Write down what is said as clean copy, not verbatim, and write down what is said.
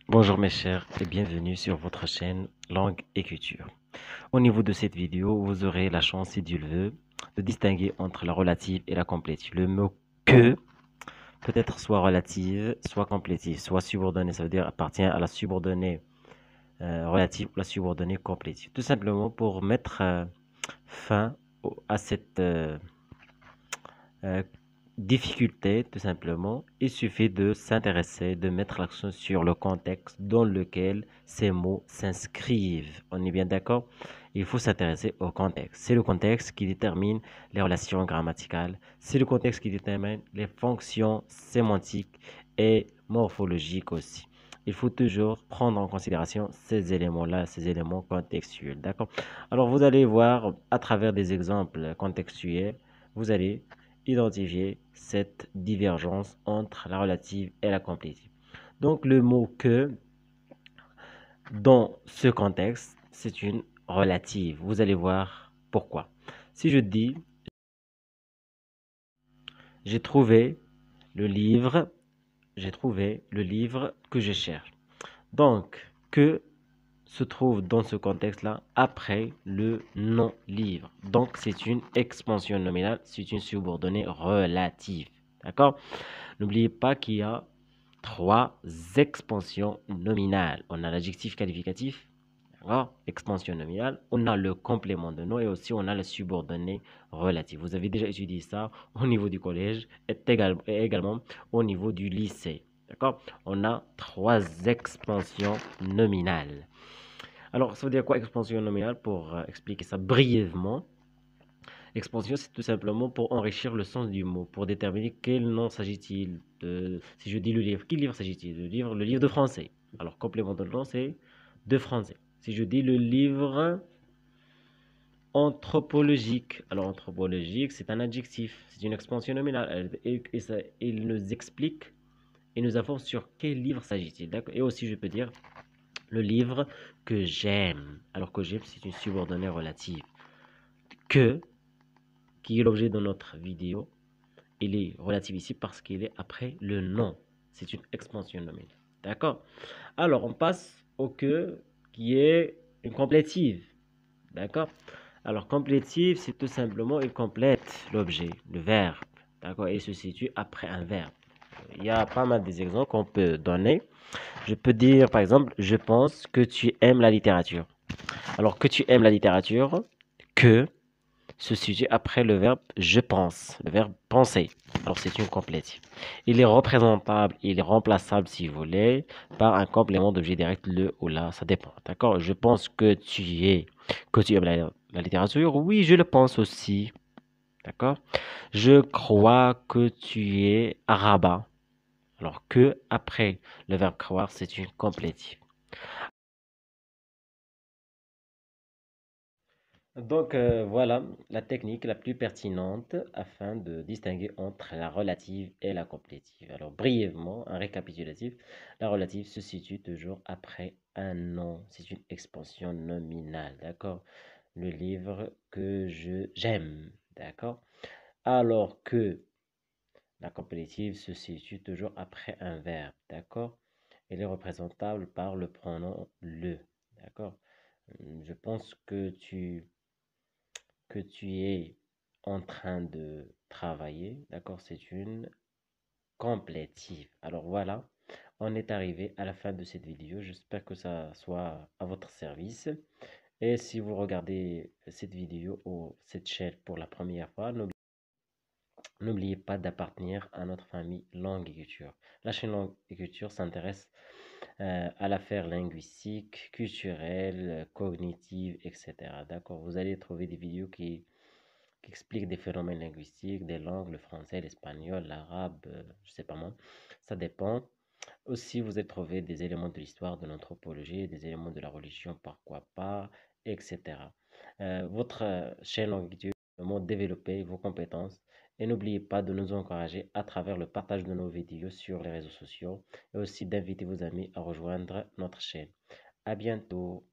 Bonjour mes chers et bienvenue sur votre chaîne Langue et Culture. Au niveau de cette vidéo, vous aurez la chance, si Dieu le veut, de distinguer entre la relative et la complétive. Le mot que peut être soit relative, soit complétive, soit subordonnée, ça veut dire appartient à la subordonnée relative ou la subordonnée complétive. Tout simplement pour mettre fin à cette euh, difficulté, tout simplement, il suffit de s'intéresser, de mettre l'accent sur le contexte dans lequel ces mots s'inscrivent. On est bien d'accord? Il faut s'intéresser au contexte. C'est le contexte qui détermine les relations grammaticales. C'est le contexte qui détermine les fonctions sémantiques et morphologiques aussi. Il faut toujours prendre en considération ces éléments-là, ces éléments contextuels. D'accord? Alors, vous allez voir à travers des exemples contextuels, vous allez identifier cette divergence entre la relative et la complétive. Donc le mot que, dans ce contexte, c'est une relative. Vous allez voir pourquoi. Si je dis, j'ai trouvé le livre, j'ai trouvé le livre que je cherche. Donc, que se trouve dans ce contexte-là après le non-livre. Donc, c'est une expansion nominale, c'est une subordonnée relative. D'accord? N'oubliez pas qu'il y a trois expansions nominales. On a l'adjectif qualificatif, d'accord? Expansion nominale. On a le complément de nom et aussi on a le subordonné relatif. Vous avez déjà étudié ça au niveau du collège et également au niveau du lycée. D'accord? On a trois expansions nominales. Alors, ça veut dire quoi expansion nominale? Pour expliquer ça brièvement, expansion, c'est tout simplement pour enrichir le sens du mot, pour déterminer quel nom s'agit-il de... Si je dis le livre, quel livre s'agit-il? Le livre de français. Alors, complément de nom, c'est de français. Si je dis le livre anthropologique, alors anthropologique, c'est un adjectif, c'est une expansion nominale. Il nous explique et nous informe sur quel livre s'agit-il. Et aussi, je peux dire le livre que j'aime. Alors que j'aime, c'est une subordonnée relative. Que, qui est l'objet de notre vidéo, il est relatif ici parce qu'il est après le nom. C'est une expansion nominale. D'accord? Alors, on passe au que qui est une complétive. D'accord? Alors, complétive, c'est tout simplement, il complète l'objet, le verbe. D'accord? Et se situe après un verbe. Il y a pas mal d'exemples qu'on peut donner. Je peux dire, par exemple, je pense que tu aimes la littérature. Alors, que tu aimes la littérature, que se situe après le verbe je pense, le verbe penser. Alors c'est une complétive. Il est représentable, il est remplaçable si vous voulez par un complément d'objet direct, le ou la, ça dépend. D'accord? Je pense que tu aimes la littérature. Oui, je le pense aussi. D'accord? Je crois que tu es arabe. Alors que après le verbe croire, c'est une complétive. Donc voilà la technique la plus pertinente afin de distinguer entre la relative et la complétive. Alors brièvement, un récapitulatif, la relative se situe toujours après un nom, c'est une expansion nominale, d'accord? Le livre que j'aime, d'accord? Alors que la complétive se situe toujours après un verbe, d'accord? Elle est représentable par le pronom le, d'accord? Je pense que tu es en train de travailler, d'accord, c'est une complétive. Alors voilà, on est arrivé à la fin de cette vidéo. J'espère que ça soit à votre service. Et si vous regardez cette vidéo ou cette chaîne pour la première fois, n'oubliez pas d'appartenir à notre famille Langue et Culture. La chaîne Langue et Culture s'intéresse à l'affaire linguistique, culturelle, cognitive, etc. D'accord? Vous allez trouver des vidéos qui explique des phénomènes linguistiques, des langues, le français, l'espagnol, l'arabe, je sais pas moi. Ça dépend. Aussi, vous allez trouver des éléments de l'histoire, de l'anthropologie, des éléments de la religion, pourquoi pas, etc. Votre chaîne LangueTube va développer vos compétences et n'oubliez pas de nous encourager à travers le partage de nos vidéos sur les réseaux sociaux et aussi d'inviter vos amis à rejoindre notre chaîne. À bientôt.